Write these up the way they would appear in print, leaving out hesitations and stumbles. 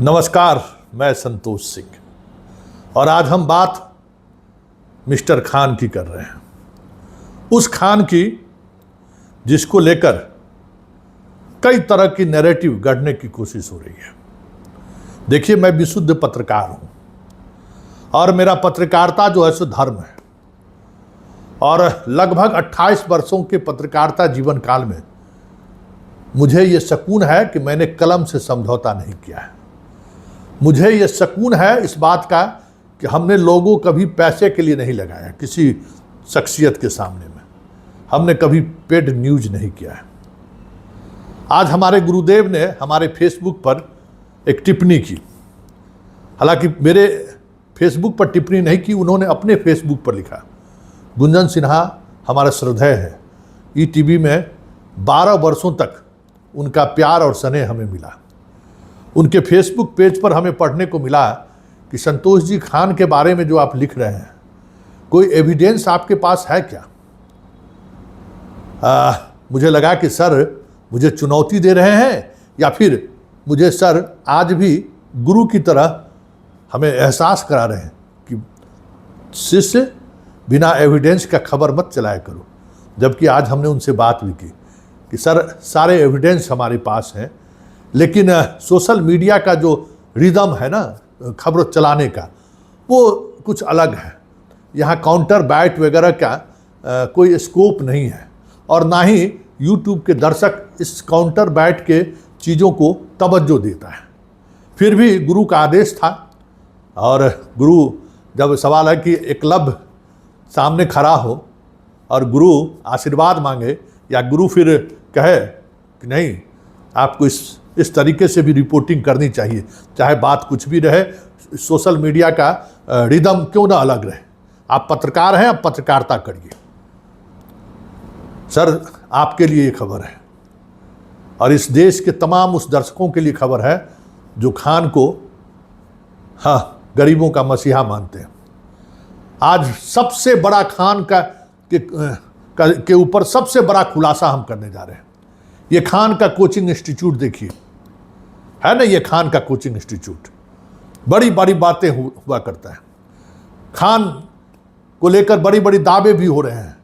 नमस्कार, मैं संतोष सिंह और आज हम बात मिस्टर खान की कर रहे हैं। उस खान की जिसको लेकर कई तरह की नैरेटिव गढ़ने की कोशिश हो रही है। देखिए, मैं विशुद्ध पत्रकार हूं और मेरा पत्रकारिता जो है सो धर्म है और लगभग 28 वर्षों के पत्रकारिता जीवन काल में मुझे ये सकून है कि मैंने कलम से समझौता नहीं किया है। मुझे ये सकून है इस बात का कि हमने लोगों कभी पैसे के लिए नहीं लगाया किसी शख्सियत के सामने में। हमने कभी पेड न्यूज नहीं किया है। आज हमारे गुरुदेव ने हमारे फेसबुक पर एक टिप्पणी की। हालांकि मेरे फेसबुक पर टिप्पणी नहीं की, उन्होंने अपने फेसबुक पर लिखा। गुंजन सिन्हा हमारा श्रद्धेय है। ईटीवी में 12 वर्षों तक उनका प्यार और स्नेह हमें मिला। उनके फेसबुक पेज पर हमें पढ़ने को मिला कि संतोष जी, खान के बारे में जो आप लिख रहे हैं, कोई एविडेंस आपके पास है क्या? मुझे लगा कि सर मुझे चुनौती दे रहे हैं या फिर मुझे सर आज भी गुरु की तरह हमें एहसास करा रहे हैं कि शिष्य बिना एविडेंस का खबर मत चलाया करो। जबकि आज हमने उनसे बात भी की कि सर सारे एविडेंस हमारे पास हैं, लेकिन सोशल मीडिया का जो रिदम है ना खबर चलाने का, वो कुछ अलग है। यहाँ काउंटर बैट वगैरह का कोई स्कोप नहीं है और ना ही यूट्यूब के दर्शक इस काउंटर बैट के चीज़ों को तवज्जो देता है। फिर भी गुरु का आदेश था और गुरु, जब सवाल है कि एकलव्य सामने खड़ा हो और गुरु आशीर्वाद मांगे या गुरु फिर कहे कि नहीं, आपको इस तरीके से भी रिपोर्टिंग करनी चाहिए, चाहे बात कुछ भी रहे, सोशल मीडिया का रिदम क्यों ना अलग रहे। आप पत्रकार हैं, आप पत्रकारिता करिए। सर आपके लिए ये खबर है और इस देश के तमाम उस दर्शकों के लिए खबर है जो खान को गरीबों का मसीहा मानते हैं। आज सबसे बड़ा खान के ऊपर सबसे बड़ा खुलासा हम करने जा रहे हैं। ये खान का कोचिंग इंस्टीट्यूट देखिए, है ना, ये खान का कोचिंग इंस्टीट्यूट बड़ी बड़ी बातें हुआ करता है। खान को लेकर बड़ी बड़ी दावे भी हो रहे हैं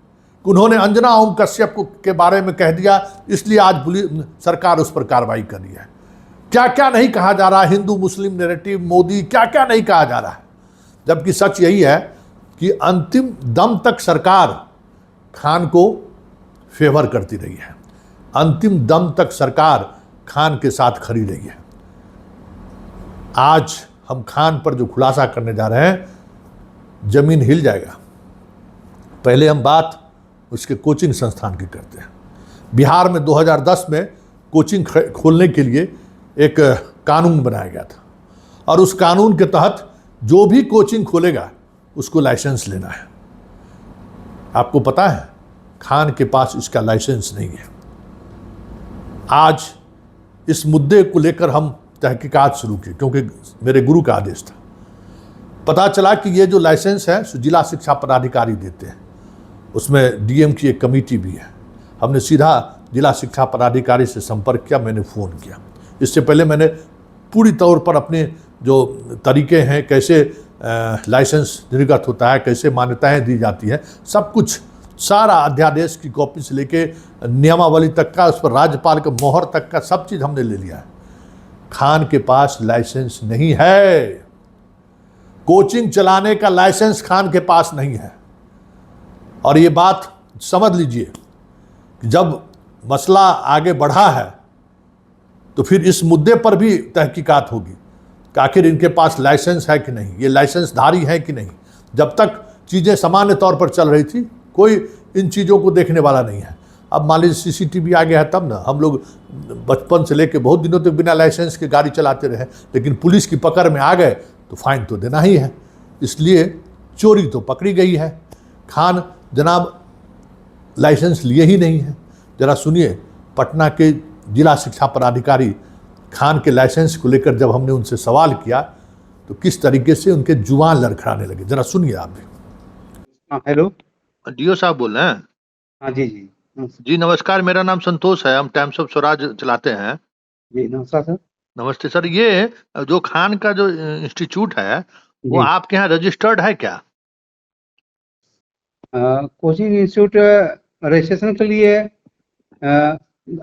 कि उन्होंने अंजना ओम कश्यप के बारे में कह दिया, इसलिए आज पुलिस सरकार उस पर कार्रवाई कर रही है। क्या क्या नहीं कहा जा रहा है, हिंदू मुस्लिम नैरेटिव, मोदी, क्या क्या नहीं कहा जा रहा है। जबकि सच यही है कि अंतिम दम तक सरकार खान को फेवर करती रही है। अंतिम दम तक सरकार खान के साथ खड़ी रही है। आज हम खान पर जो खुलासा करने जा रहे हैं, जमीन हिल जाएगा। पहले हम बात उसके कोचिंग संस्थान की करते हैं। बिहार में 2010 में कोचिंग खोलने के लिए एक कानून बनाया गया था और उस कानून के तहत जो भी कोचिंग खोलेगा उसको लाइसेंस लेना है। आपको पता है खान के पास इसका लाइसेंस नहीं है। आज इस मुद्दे को लेकर हम तहकीकात शुरू की क्योंकि मेरे गुरु का आदेश था। पता चला कि ये जो लाइसेंस है जिला शिक्षा पदाधिकारी देते हैं, उसमें डीएम की एक कमेटी भी है। हमने सीधा जिला शिक्षा पदाधिकारी से संपर्क किया, मैंने फ़ोन किया। इससे पहले मैंने पूरी तौर पर अपने जो तरीके हैं, कैसे लाइसेंस निर्गत होता है, कैसे मान्यताएं दी जाती हैं, सब कुछ, सारा अध्यादेश की कॉपी से लेके नियमावली तक का, उस पर राज्यपाल के मोहर तक का सब चीज़ हमने ले लिया है। खान के पास लाइसेंस नहीं है। कोचिंग चलाने का लाइसेंस खान के पास नहीं है। और ये बात समझ लीजिए कि जब मसला आगे बढ़ा है तो फिर इस मुद्दे पर भी तहकीकात होगी कि आखिर इनके पास लाइसेंस है कि नहीं, ये लाइसेंसधारी है कि नहीं। जब तक चीज़ें सामान्य तौर पर चल रही थी, कोई इन चीज़ों को देखने वाला नहीं है। अब मान लीजिए सीसीटीवी आ गया है तब ना। हम लोग बचपन से लेके बहुत दिनों तक बिना लाइसेंस के गाड़ी चलाते रहे, लेकिन पुलिस की पकड़ में आ गए तो फाइन तो देना ही है। इसलिए चोरी तो पकड़ी गई है। खान जनाब लाइसेंस लिए ही नहीं है। ज़रा सुनिए, पटना के जिला शिक्षा पदाधिकारी खान के लाइसेंस को लेकर जब हमने उनसे सवाल किया तो किस तरीके से उनके जुबान लड़खड़ाने लगे। ज़रा सुनिए आप भी। हाँ, हेलो। डीओ साहब बोल रहे हैं? हाँ जी। जी नमस्कार, मेरा नाम संतोष है। हम टाइम्स ऑफ स्वराज चलाते हैं। जी नमस्कार सर। नमस्ते सर। ये जो खान का जो इंस्टीट्यूट है वो जी आपके यहाँ रजिस्टर्ड है क्या? कोचिंग इंस्टीट्यूट रजिस्ट्रेशन के लिए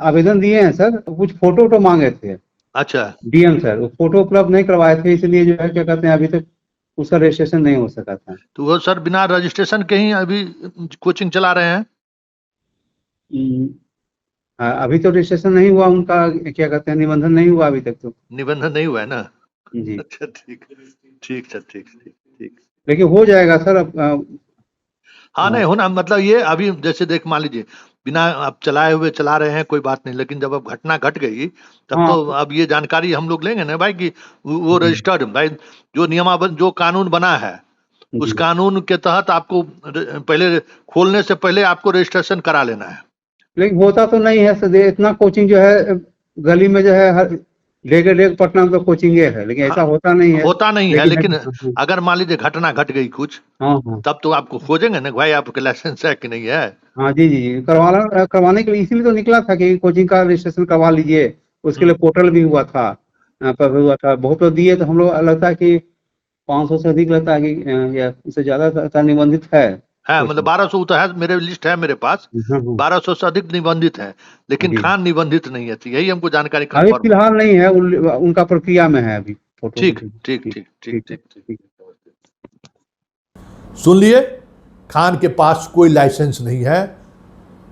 आवेदन दिए हैं सर। कुछ फोटो वोटो मांगे थे अच्छा, डीएम सर, वो फोटो उपलब्ध नहीं करवाए थे, इसलिए जो है क्या कहते हैं अभी तक उसका रजिस्ट्रेशन नहीं हो सका था। तो वो सर बिना रजिस्ट्रेशन के ही अभी कोचिंग चला रहे हैं? हम्म, अभी तो रजिस्ट्रेशन नहीं हुआ उनका, क्या कहते हैं निबंधन नहीं हुआ अभी तक तो। निबंधन नहीं हुआ है ना? जी अच्छा, ठीक। ठीक सर, ठीक ठीक ठीक। लेकिन हो जाएगा सर अब। हाँ, नहीं होना मतलब ये अभी जैसे देख मान लीजिए, बिना आप चलाए हुए चला रहे हैं कोई बात नहीं, लेकिन जब अब घटना घट गई तब हाँ तो अब ये जानकारी हम लोग लेंगे ना भाई कि वो जी रजिस्टर्ड भाई, जो नियमावली जो कानून बना है उस जी। कानून के तहत आपको पहले खोलने से पहले आपको रजिस्ट्रेशन करा लेना है। लेकिन होता तो नहीं है सर, इतना कोचिंग जो है गली में जो है हर डेग डेग पटना में तो कोचिंग है, लेकिन ऐसा हाँ, होता नहीं है। होता नहीं है, लेकिन लेकिन अगर मान लीजिए घटना घट गई कुछ, हाँ हाँ तब तो आपको खोजेंगे ना भाई आपके लाइसेंस है कि नहीं है। हाँ जी जी जी, करवाने के लिए इसीलिए तो निकला था कि कोचिंग का रजिस्ट्रेशन करवा लीजिए। उसके लिए हम्म। पोर्टल भी हुआ था, पर हुआ था बहुत तो दिए, तो हम लोग लगता है कि 500 से अधिक लगता है कि या उससे ज्यादा का निबंधित है है मतलब कोचिंग। 1200 तो है, मेरे लिस्ट है मेरे पास। हाँ हाँ 1200 से अधिक निबंधित है, लेकिन जी। खान निबंधित नहीं है, तो यही हमको जानकारी अभी कंफर्म है। फिलहाल नहीं है, उनका प्रक्रिया में है अभी फोटो ठीक वोटो। ठीक ठीक ठीक ठीक ठीक है ठीक ठीक। ठीक। सुन लिए, खान के पास कोई लाइसेंस नहीं है,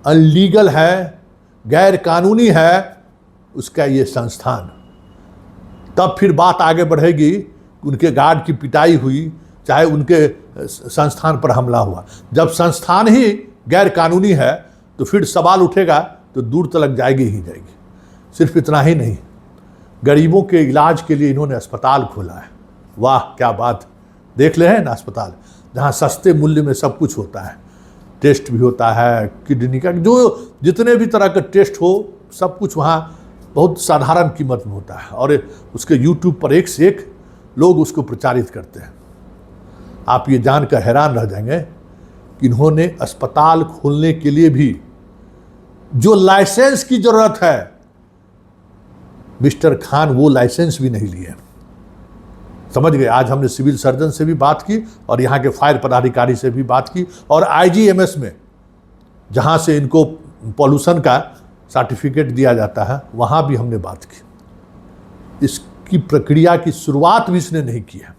अनलीगल है, गैर कानूनी है उसका ये संस्थान। तब फिर बात आगे बढ़ेगी कि उनके गार्ड की पिटाई हुई, चाहे उनके संस्थान पर हमला हुआ। जब संस्थान ही गैर कानूनी है तो फिर सवाल उठेगा तो दूर तक जाएगी ही जाएगी। सिर्फ इतना ही नहीं, गरीबों के इलाज के लिए इन्होंने अस्पताल खोला है। वाह क्या बात! देख ले हैं ना अस्पताल, जहाँ सस्ते मूल्य में सब कुछ होता है, टेस्ट भी होता है, किडनी का जो जितने भी तरह का टेस्ट हो सब कुछ वहाँ बहुत साधारण कीमत में होता है, और उसके यूट्यूब पर एक से एक लोग उसको प्रचारित करते हैं। आप ये जानकर हैरान रह जाएंगे कि इन्होंने अस्पताल खोलने के लिए भी जो लाइसेंस की जरूरत है, मिस्टर खान वो लाइसेंस भी नहीं लिए। समझ गए? आज हमने सिविल सर्जन से भी बात की और यहाँ के फायर पदाधिकारी से भी बात की, और आईजीएमएस में जहाँ से इनको पॉल्यूशन का सर्टिफिकेट दिया जाता है वहाँ भी हमने बात की। इसकी प्रक्रिया की शुरुआत भी इसने नहीं की है,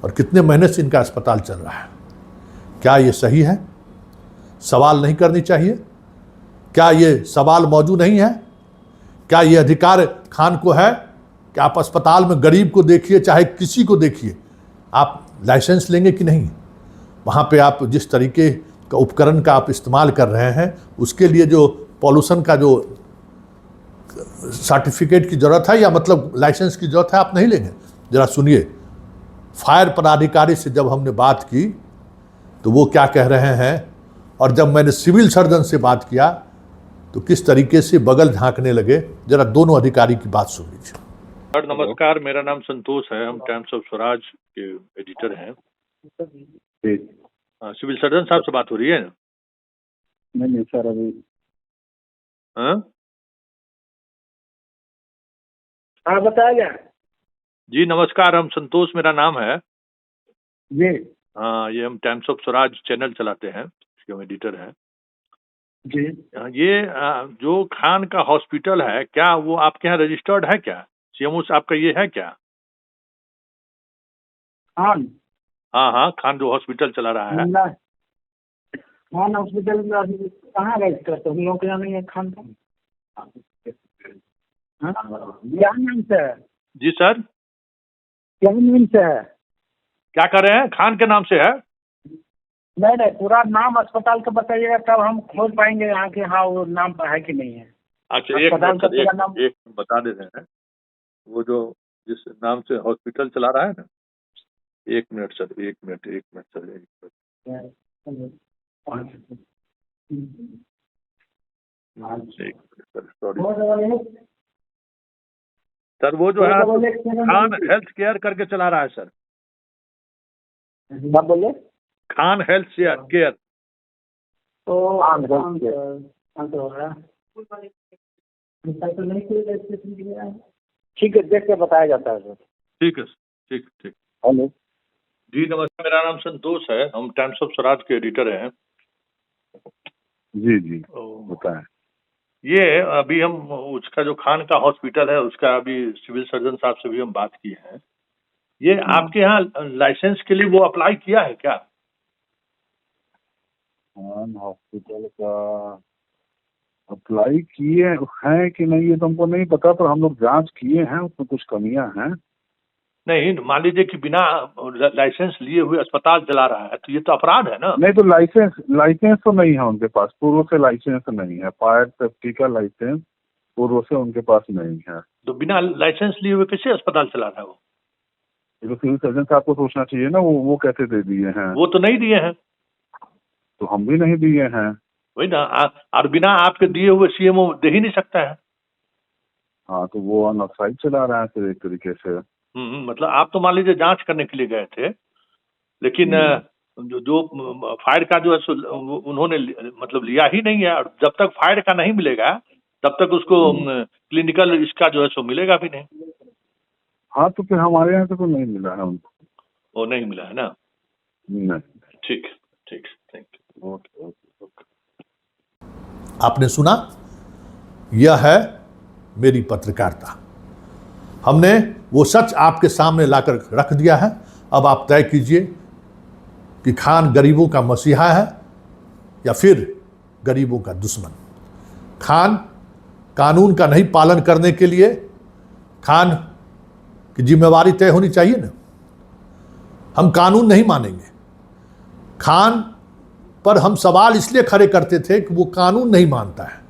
और कितने महीने से इनका अस्पताल चल रहा है। क्या ये सही है? सवाल नहीं करनी चाहिए? क्या ये सवाल मौजूद नहीं है? क्या ये अधिकार खान को है कि आप अस्पताल में गरीब को देखिए चाहे किसी को देखिए, आप लाइसेंस लेंगे कि नहीं? वहाँ पे आप जिस तरीके का उपकरण का आप इस्तेमाल कर रहे हैं उसके लिए जो पॉल्यूशन का जो सर्टिफिकेट की ज़रूरत है या मतलब लाइसेंस की ज़रूरत है, आप नहीं लेंगे। ज़रा सुनिए, फायर पदाधिकारी से जब हमने बात की तो वो क्या कह रहे हैं, और जब मैंने सिविल सर्जन से बात किया तो किस तरीके से बगल झांकने लगे। जरा दोनों अधिकारी की बात सुन लीजिए। सर नमस्कार, मेरा नाम संतोष है, हम टाइम्स ऑफ स्वराज के एडिटर हैं। सिविल सर्जन साहब से बात हो रही है? नहीं सर अभी। हाँ हाँ बताया जी नमस्कार, हम संतोष मेरा नाम है। जी हाँ, ये हम टाइम्स ऑफ स्वराज चैनल चलाते हैं, इसके हम एडिटर हैं जी। ये जो खान का हॉस्पिटल है, क्या वो आपके यहाँ रजिस्टर्ड है क्या? सीएमओ से आपका ये है क्या? खान? हाँ हाँ, खान जो हॉस्पिटल चला रहा है। खान हॉस्पिटल में अभी कहाँ रजिस्टर, तो हम लोग के यहाँ नहीं है खान का। क्या नाम से है? जी सर, क्या नाम से है? क्या कर रहे हैं? खान के नाम से है? नहीं नहीं, पूरा नाम अस्पताल का बताइएगा तब हम खोज पाएंगे यहाँ के, हाँ वो नाम है कि नहीं है। अच्छा एक अस्पताल मिनट का सर, पूरा नाम। एक बता दे रहे हैं। वो जो जिस नाम से हॉस्पिटल चला रहा है ना, एक मिनट सर, एक मिनट सर, एक मिनट सर, सॉरी सर, वो जो है खान हेल्थ केयर करके चला रहा है सर। क्या बोले? Khan health care. तो ठीक है, देख के बताया जाता है सर। ठीक है, ठीक ठीक। हेलो जी नमस्कार, मेरा नाम संतोष है, हम टाइम्स ऑफ स्वराज के एडिटर हैं। जी जी तो बताएं। ये अभी हम उसका जो खान का हॉस्पिटल है उसका अभी सिविल सर्जन साहब से भी हम बात किए हैं। ये आपके यहाँ लाइसेंस के लिए वो अप्लाई किया है क्या? खान हॉस्पिटल का अप्लाई किए हैं कि नहीं ये तो हमको नहीं पता, पर हम लोग जांच किए हैं, उसमें कुछ कमियां हैं। नहीं, मान लीजिए कि बिना लाइसेंस लिए हुए अस्पताल चला रहा है तो ये तो अपराध है ना? नहीं तो लाइसेंस तो नहीं है उनके पास, पूर्व से लाइसेंस नहीं है, फायर सेफ्टी का लाइसेंस पूर्व से उनके पास नहीं है। तो बिना लाइसेंस लिए हुए कैसे अस्पताल चला रहा है वो? ये तो सिविल सर्जन साहब को सोचना चाहिए ना, वो कैसे दे दिए हैं? वो तो नहीं दिए हैं। तो हम भी नहीं दिए हैं। वही ना, और बिना आपके दिए हुए सीएमओ दे ही नहीं सकता है। हाँ तो वो अनऑथराइज चला रहा है फिर एक तरीके से। मतलब आप तो मान लीजिए जांच करने के लिए गए थे, लेकिन जो फायर का जो है सो उन्होंने मतलब लिया ही नहीं है, और जब तक फायर का नहीं मिलेगा तब तक उसको क्लिनिकल इसका जो है सो मिलेगा भी नहीं। हाँ तो फिर हमारे यहाँ से तो नहीं मिला है उनको। वो नहीं मिला है ना? नहीं। ठीक ठीक, थैंक यू। Okay okay. आपने सुना, यह है मेरी पत्रकारिता। हमने वो सच आपके सामने लाकर रख दिया है। अब आप तय कीजिए कि खान गरीबों का मसीहा है या फिर गरीबों का दुश्मन। खान कानून का नहीं पालन करने के लिए खान की जिम्मेवारी तय होनी चाहिए ना। हम कानून नहीं मानेंगे। खान पर हम सवाल इसलिए खड़े करते थे कि वो कानून नहीं मानता है।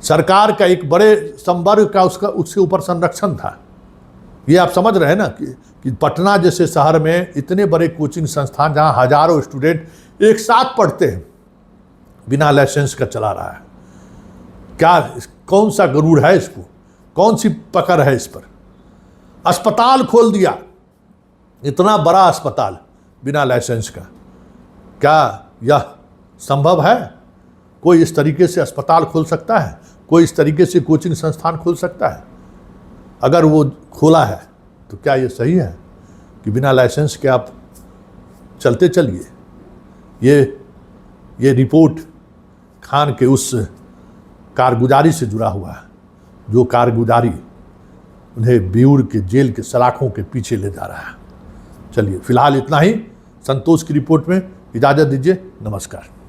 सरकार का एक बड़े संवर्ग का उसके ऊपर संरक्षण था। ये आप समझ रहे हैं ना कि पटना जैसे शहर में इतने बड़े कोचिंग संस्थान जहां हजारों स्टूडेंट एक साथ पढ़ते हैं, बिना लाइसेंस का चला रहा है। क्या कौन सा गरूर है इसको? कौन सी पकड़ है इस पर? अस्पताल खोल दिया, इतना बड़ा अस्पताल बिना लाइसेंस का। क्या यह संभव है? कोई इस तरीके से अस्पताल खोल सकता है? कोई इस तरीके से कोचिंग संस्थान खोल सकता है? अगर वो खोला है तो क्या ये सही है कि बिना लाइसेंस के आप चलते चलिए? ये रिपोर्ट खान के उस कारगुजारी से जुड़ा हुआ है, जो कारगुजारी उन्हें ब्यूर के जेल के सलाखों के पीछे ले जा रहा है। चलिए, फिलहाल इतना ही। संतोष की रिपोर्ट में इजाज़त दीजिए। नमस्कार।